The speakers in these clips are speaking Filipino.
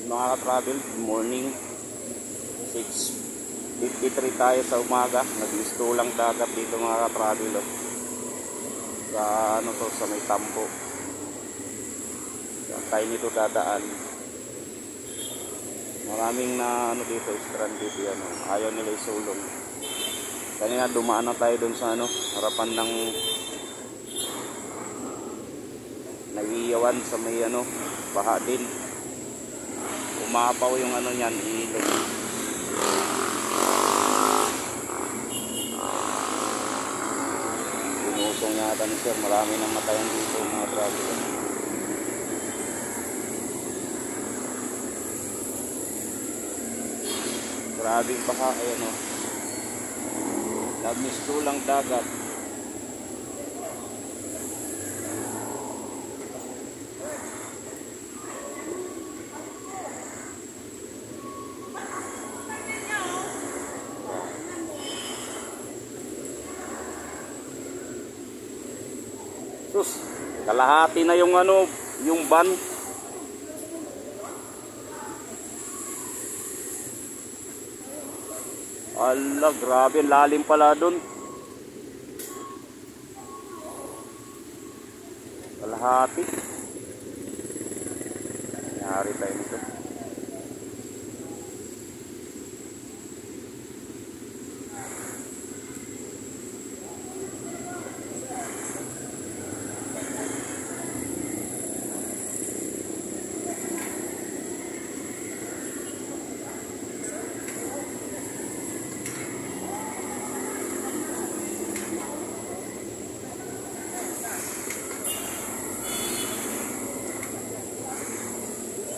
Mga ka-travel, good morning. 6:53 tayo sa umaga. Naglisto lang dagat dito mga ka-travel. Sa ano to, sa may tampo. Tayo nito dadaan. Maraming na ano dito, stranded yan. Ayaw nila isulong. Kanina dumaan na tayo dun sa ano, harapan ng Naiiyawan sa may ano, baha din. Umapaw yung ano niyan, ilog. Bumusong yata ni sir, marami nang matayan dito mga travel. Grabing baha, ayan o. Nagmisto lang dagat. Sus, kalahati na yung ano, yung van. Ala, grabe, lalim pala dun. Kalahati. Nangyari tayo nito.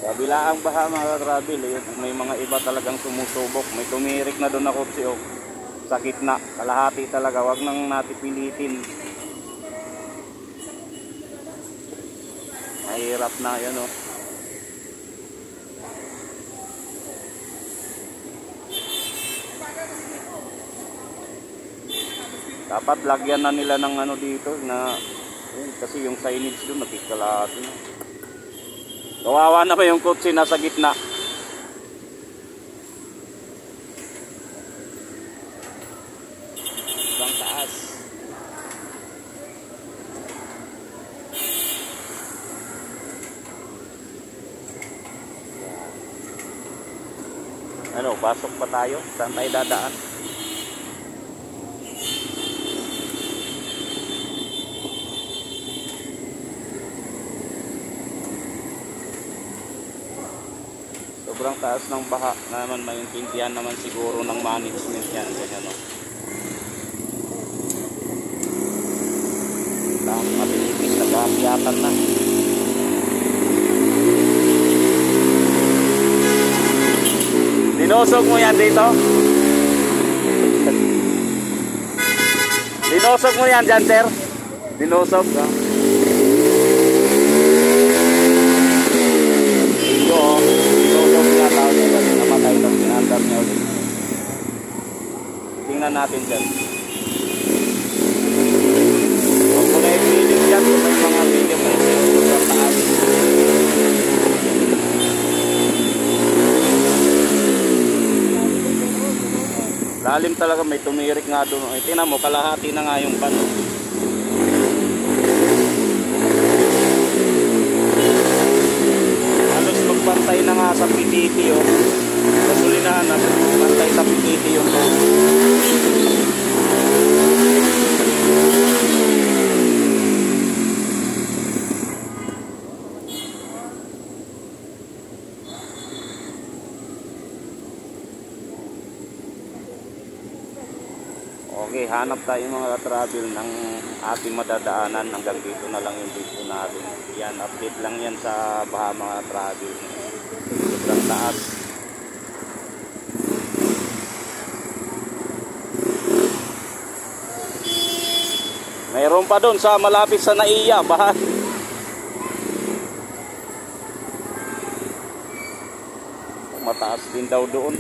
Kabilaang baha mga travel, may mga iba talagang sumusubok. May tumirik na doon na kotse sa gitna, kalahati talaga, wag nang natin pilitin. Mahirap na yan Dapat lagyan na nila ng ano dito na kasi yung signage doon nakikalahati na. Kawawa na ba yung kotse nasa gitna? Ibang taas. Ano, pasok pa tayo? Saan tayo dadaan? Sobrang taas ng baha naman, maintindihan naman siguro ng management yan, ganyan Ang mabilis na gahapyatan na. Dinosog mo yan dito? Dinosog mo yan dyan, sir? Dinosog ka? Namatay lang, sinandar niya ulit. Tingnan natin dyan. Huwag mo na i-feeling dyan kung may mga video mo sa taas. Lalim talaga, may tumirik nga doon. Tingnan mo, kalahati na nga yung pano. Pantay na nga sa PTT gasolinahan na pantay sa PTT yung Okay, hanap tayo mga travel ng ating madadaanan. Hanggang dito na lang yung video natin. Yan, update lang yan sa baha mga travel. Sobrang taas. Mayroon pa doon sa malapit sa Naiya, baha. Mataas din daw doon.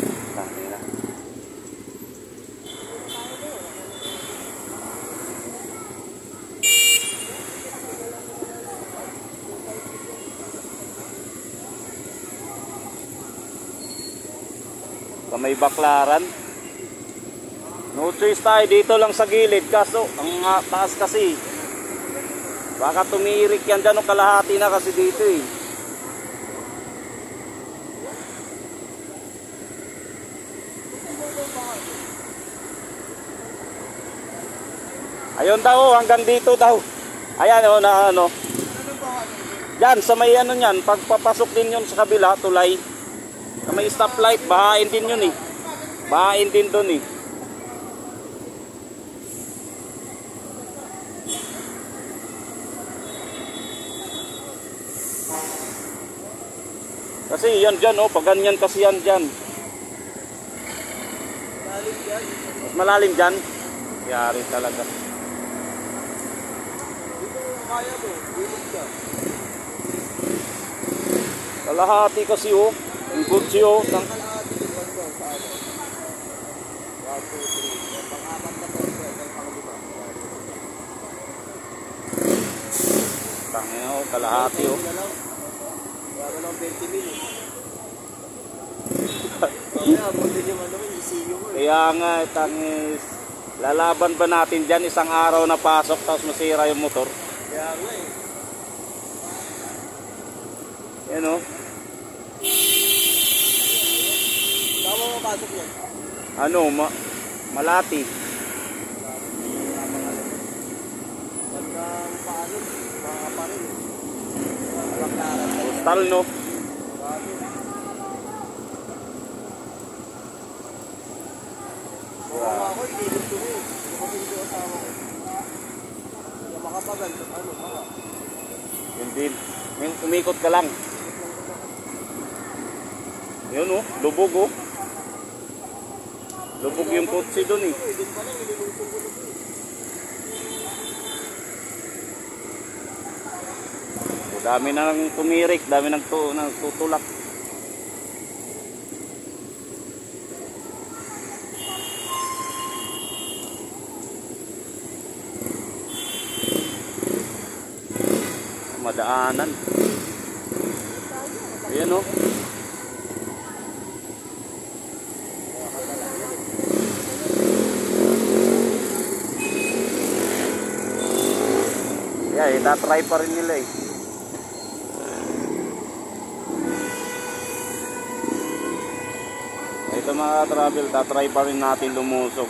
may baklaran. No choice tayo, dito lang sa gilid. Kaso, ang taas kasi. Baka tumirik yan dyan o kalahati na kasi dito eh. Ayun daw, hanggang dito daw. Ayan o, na ano. Yan, sa may ano yan, pagpapasok din yun sa kabila, tulay. Sa may stoplight, bahain din yun eh. Bahain din dun eh. Kasi yan dyan oh, pag ganyan kasi yan dyan. Malalim dyan. Mas malalim dyan. Yari talaga. Kaya mo, bilog ka. Kalahati kasi oh. Ang kutsi oh. Kalahati yung bando sa ano. 1, 2, 3. Pang-apat na po siya. Tangin oh, kalahati oh. Wala lang 20 minutes. Kaya nga, tangis. Lalaban ba natin dyan isang araw na pasok tapos masira yung motor? Kaya nga eh. Yan o. Tama mo pasok yan? Ano? Malati. Gandang paano? Mga kaparin. Postal no? Ako ililip ko eh. Kapatid ko asawa ko. Kaya makapagal. Ano? Baka. Hindi. Umikot ka lang. Yun oh. Lubog oh. Lubog yung kotse dun eh. Doon pa lang ililusong ko dun eh. Dami na nang tumirik. Dami nang tutulak. Madaanan. Ayan o. Yeah, itatry pa rin nila eh. Ito mga travel, tatry pa rin natin lumusog.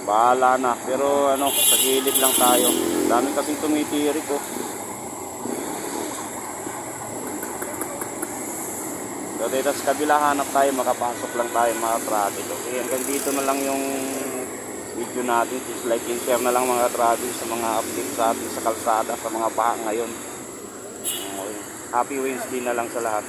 Bahala na. Pero ano, sa gilid lang tayo. Dami kasing tumitirik oh. So dito sa kabila hanap tayo, makapasok lang tayo mga travel. Okay, hanggang dito na lang yung video natin. Please like and share na lang mga travel sa mga updates sa atin sa kalsada, sa mga baha ngayon. Okay. Happy Wednesday na lang sa lahat.